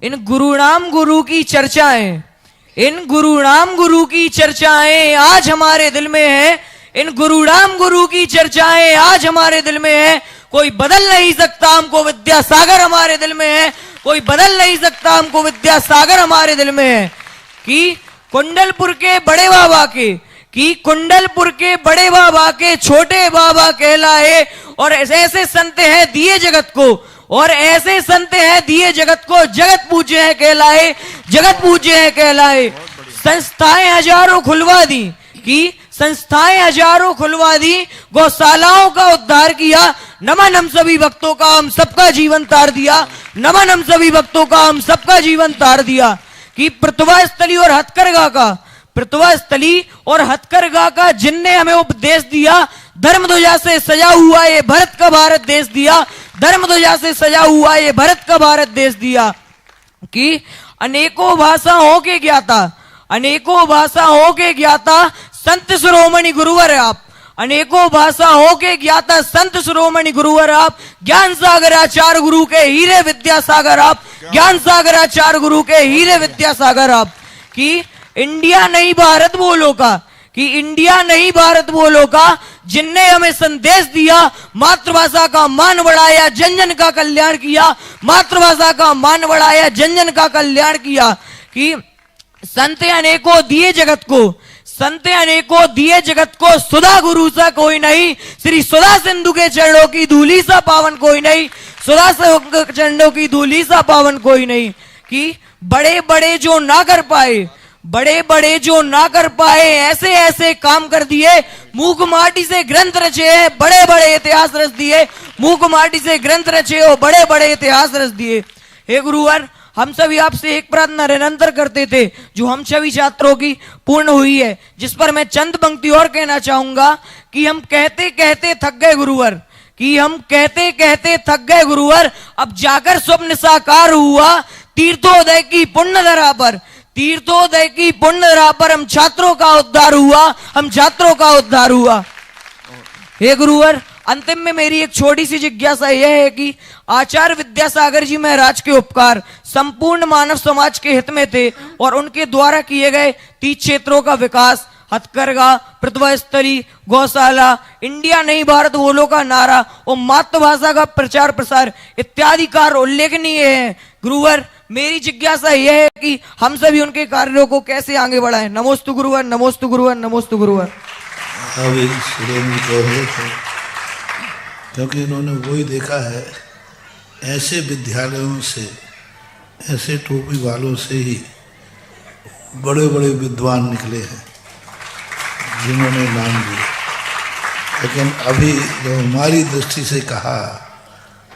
इन गुरुनाम गुरु की चर्चाएं, इन गुरुनाम गुरु की चर्चाएं आज हमारे दिल में है। इन गुरुनाम गुरु की चर्चाएं आज हमारे दिल में है। कोई बदल नहीं सकता हमको, विद्यासागर हमारे दिल में है। कोई बदल नहीं सकता हमको, विद्यासागर हमारे दिल में है। कि कुंडलपुर के बड़े बाबा कि कुंडलपुर के बड़े बाबा के छोटे बाबा कहलाए, और ऐसे संत हैं दिए जगत को, और ऐसे संत हैं दिए जगत को, जगत पूज्य है कहलाए, जगत पूज्य है कहलाए। संस्थाएं हजारों खुलवा दी, कि संस्थाएं हजारों खुलवा दी, गौशालाओं का उद्धार किया। नमन हम सभी भक्तों का, हम सबका जीवन तार दिया। नमन हम सभी भक्तों का, हम सबका जीवन तार दिया। कि प्रतिभा स्थली और हथकरघा का, प्रतिभा स्थली और हथकरघा का जिनने हमें उपदेश दिया। धर्म ध्वजा से सजा हुआ ये भारत का भारत देश दिया। धर्म ध्वजा से सजा हुआ ये भारत का भारत देश दिया। कि अनेकों भाषाओं के ज्ञाता, अनेकों भाषाओं के ज्ञाता संत शिरोमणि गुरुवर आप, अनेकों भाषाओं के ज्ञाता संत शिरोमणि गुरुवर आप। ज्ञान सागर आचार्य गुरु के हीरे विद्यासागर आप, ज्ञान सागर आचार्य गुरु के हीरे विद्यासागर आप। कि इंडिया नहीं भारत बोलो का, कि इंडिया नहीं भारत बोलो का जिनने हमें संदेश दिया। मातृभाषा का मान बढ़ाया, जन जन का कल्याण किया। मातृभाषा का मान बढ़ाया, जन जन का कल्याण किया। कि संत अनेकों दिए जगत को, संत अनेकों दिए जगत को, सुधा गुरु सा कोई नहीं। श्री सुधा सिंधु के चरणों की धूली सा पावन कोई नहीं, सुधा सिंधु के चरणों की धूली सा पावन कोई नहीं। कि बड़े बड़े जो ना कर पाए, बड़े बड़े जो ना कर पाए, ऐसे ऐसे काम कर दिए। मूक माटी से ग्रंथ रचे हैं, बड़े बड़े इतिहास रच दिए। मूक माटी से ग्रंथ रचे हो, बड़े बड़े इतिहास रच दिए। हे गुरुवर, हम सभी आपसे एक प्रार्थना निरंतर करते थे, जो हम सभी छात्रों की पूर्ण हुई है, जिस पर मैं चंद पंक्ति और कहना चाहूंगा। कि हम कहते कहते थक गए गुरुवर, कि हम कहते कहते थक गए गुरुवर। अब जाकर स्वप्न साकार हुआ, तीर्थोदय की पुण्य धरा पर, तीर्थोदय की पुण्य धरा पर हम छात्रों का उद्धार हुआ, हम छात्रों का उद्धार हुआ। हे गुरुवर, अंतिम में मेरी एक छोटी सी जिज्ञासा यह है कि आचार्य विद्यासागर जी महाराज के उपकार संपूर्ण मानव समाज के हित में थे, और उनके द्वारा किए गए 30 क्षेत्रों का विकास, हथकरघा, प्रतिभा स्थली, गौशाला, इंडिया नहीं भारत बोलो का नारा और मातृभाषा का प्रचार प्रसार इत्यादि कार्य उल्लेखनीय है। गुरुवर, मेरी जिज्ञासा यह है कि हम सभी उनके कार्यों को कैसे आगे बढ़ाएं। नमोस्तु गुरुवर, नमोस्तु गुरुवर, नमोस्तु गुरुवर। अभी क्योंकि इन्होंने वही देखा है, ऐसे विद्यालयों से, ऐसे टोपी वालों से ही बड़े बड़े विद्वान निकले हैं जिन्होंने नाम दिया। लेकिन अभी जो हमारी दृष्टि से कहा,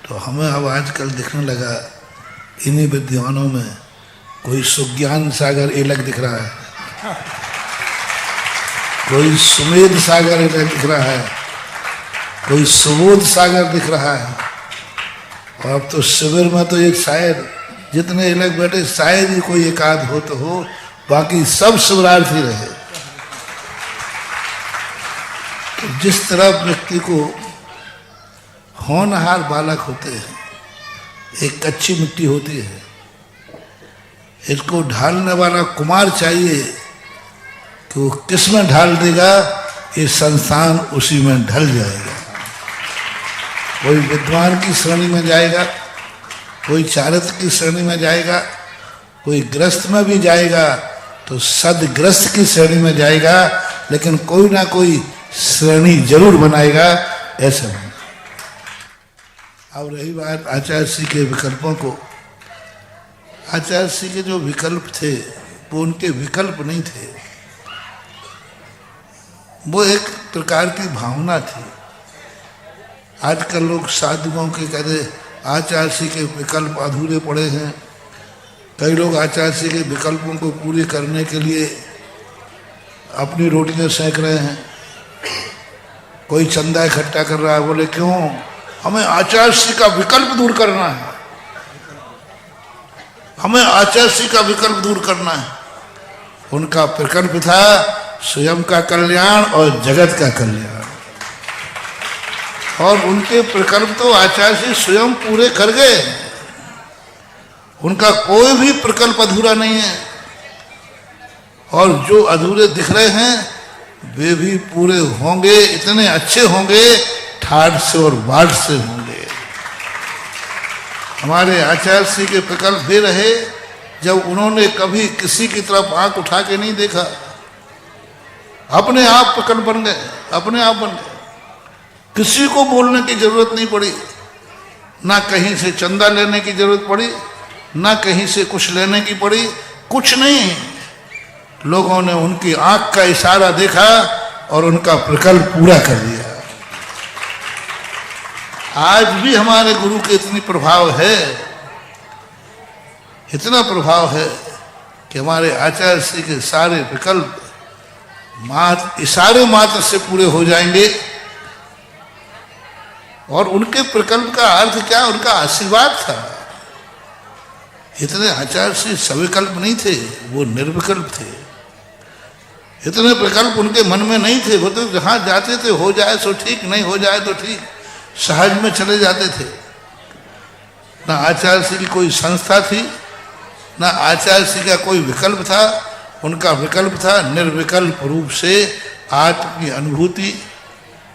तो हमें अब आजकल दिखने लगा इन्हीं विद्वानों में कोई सुज्ञान सागर अलग दिख रहा है, कोई सुमेध सागर अलग दिख रहा है, कोई सुबोध सागर दिख रहा है। और अब तो शिविर में तो एक शायद जितने अलग बैठे, शायद ही कोई एक आध हो तो हो, बाकी सब शिवरार्थी रहे। तो जिस तरह व्यक्ति को होनहार बालक होते हैं, एक कच्ची मिट्टी होती है, इसको ढालने वाला कुमार चाहिए कि वो किस में ढाल देगा, ये संस्थान उसी में ढल जाएगा। कोई विद्वान की श्रेणी में जाएगा, कोई चारित्र की श्रेणी में जाएगा, कोई ग्रस्त में भी जाएगा तो सदग्रस्त की श्रेणी में जाएगा, लेकिन कोई ना कोई श्रेणी जरूर बनाएगा। ऐसा नहीं। अब रही बात आचार्य श्री के विकल्पों को, आचार्य श्री के जो विकल्प थे वो उनके विकल्प नहीं थे, वो एक प्रकार की भावना थी। आजकल लोग साधुओं के कहते आचार्य श्री के विकल्प अधूरे पड़े हैं। कई लोग आचार्य श्री के विकल्पों को पूरे करने के लिए अपनी रोटियां सेंक रहे हैं। कोई चंदा इकट्ठा कर रहा है, बोले क्यों, हमें आचार्य श्री का विकल्प दूर करना है, हमें आचार्य श्री का विकल्प दूर करना है। उनका विकल्प था स्वयं का कल्याण और जगत का कल्याण, और उनके प्रकल्प तो आचार्य श्री स्वयं पूरे कर गए। उनका कोई भी प्रकल्प अधूरा नहीं है, और जो अधूरे दिख रहे हैं वे भी पूरे होंगे, इतने अच्छे होंगे, ठाठ से और बाट से होंगे। हमारे आचार्य श्री के प्रकल्प भी रहे जब उन्होंने कभी किसी की तरफ आंख उठा के नहीं देखा, अपने आप प्रकल्प बन गए, अपने आप बन गए। किसी को बोलने की जरूरत नहीं पड़ी, ना कहीं से चंदा लेने की जरूरत पड़ी, ना कहीं से कुछ लेने की पड़ी, कुछ नहीं। लोगों ने उनकी आंख का इशारा देखा और उनका प्रकल्प पूरा कर दिया। आज भी हमारे गुरु के इतनी प्रभाव है, इतना प्रभाव है कि हमारे आचार्य श्री के सारे विकल्प इशारे मात्र से पूरे हो जाएंगे। और उनके प्रकल्प का अर्थ क्या? उनका आशीर्वाद था। इतने आचार्य श्री सविकल्प नहीं थे, वो निर्विकल्प थे। इतने प्रकल्प उनके मन में नहीं थे, वो तो जहां जाते थे हो जाए सो ठीक, नहीं हो जाए तो ठीक, सहज में चले जाते थे। ना आचार्य श्री की कोई संस्था थी, ना आचार्य श्री का कोई विकल्प था। उनका विकल्प था निर्विकल्प रूप से आत्म की अनुभूति,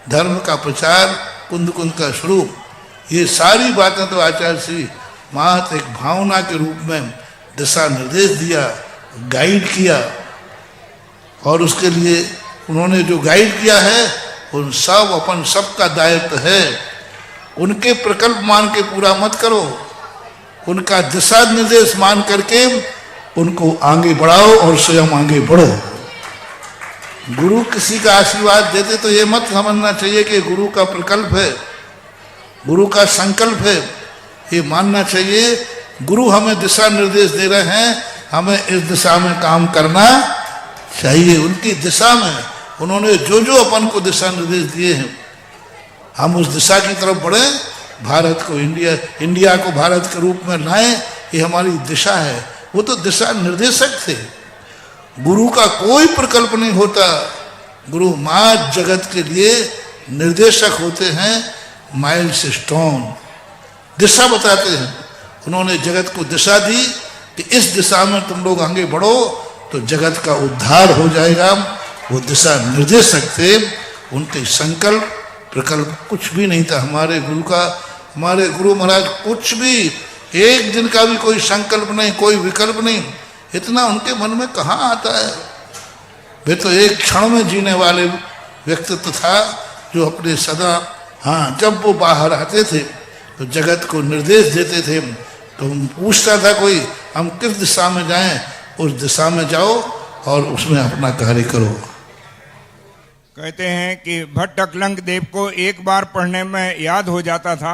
धर्म का प्रचार, कुंद कुंद का स्वरूप। ये सारी बातें तो आचार्य श्री महत एक भावना के रूप में दिशा निर्देश दिया, गाइड किया। और उसके लिए उन्होंने जो गाइड किया है उन सब अपन सबका दायित्व है। उनके प्रकल्प मान के पूरा मत करो, उनका दिशा निर्देश मान करके उनको आगे बढ़ाओ और स्वयं आगे बढ़ो। गुरु किसी का आशीर्वाद देते तो ये मत समझना चाहिए कि गुरु का प्रकल्प है, गुरु का संकल्प है। ये मानना चाहिए गुरु हमें दिशा निर्देश दे रहे हैं, हमें इस दिशा में काम करना चाहिए। उनकी दिशा में उन्होंने जो जो अपन को दिशा निर्देश दिए हैं, हम उस दिशा की तरफ बढ़े, भारत को इंडिया को भारत के रूप में लाएं, ये हमारी दिशा है। वो तो दिशा निर्देशक थे। गुरु का कोई प्रकल्प नहीं होता, गुरु माँ जगत के लिए निर्देशक होते हैं, माइल से स्टोन दिशा बताते हैं। उन्होंने जगत को दिशा दी कि इस दिशा में तुम लोग आगे बढ़ो तो जगत का उद्धार हो जाएगा। वो दिशा निर्देशक थे, उनके संकल्प प्रकल्प कुछ भी नहीं था हमारे गुरु का। हमारे गुरु महाराज कुछ भी, एक दिन का भी कोई संकल्प नहीं, कोई विकल्प नहीं। इतना उनके मन में कहाँ आता है? वे तो एक क्षण में जीने वाले व्यक्तित्व था, जो अपने सदा, हाँ, जब वो बाहर आते थे तो जगत को निर्देश देते थे। तो पूछता था कोई, हम किस दिशा में जाएं? उस दिशा में जाओ और उसमें अपना कार्य करो। कहते हैं कि भट्ट अकलंक देव को एक बार पढ़ने में याद हो जाता था।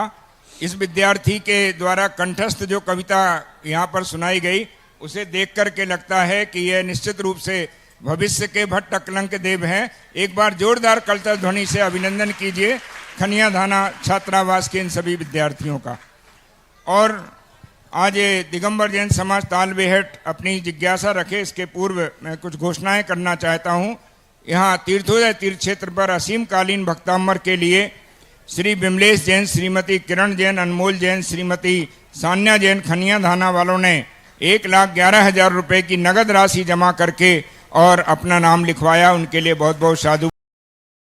इस विद्यार्थी के द्वारा कंठस्थ जो कविता यहाँ पर सुनाई गई, उसे देख कर के लगता है कि यह निश्चित रूप से भविष्य के भट्ट अकलंक देव हैं। एक बार जोरदार कलतल ध्वनि से अभिनंदन कीजिए खनिया धाना छात्रावास के इन सभी विद्यार्थियों का। और आज ये दिगंबर जैन समाज तालबेहट अपनी जिज्ञासा रखे, इसके पूर्व मैं कुछ घोषणाएं करना चाहता हूँ। यहाँ तीर्थोदय तीर्थ क्षेत्र पर असीम कालीन भक्तामर के लिए श्री विमलेश जैन, श्रीमती किरण जैन, अनमोल जैन, श्रीमती सान्या जैन खनिया धाना वालों ने 1,11,000 रुपये की नगद राशि जमा करके और अपना नाम लिखवाया। उनके लिए बहुत बहुत साधु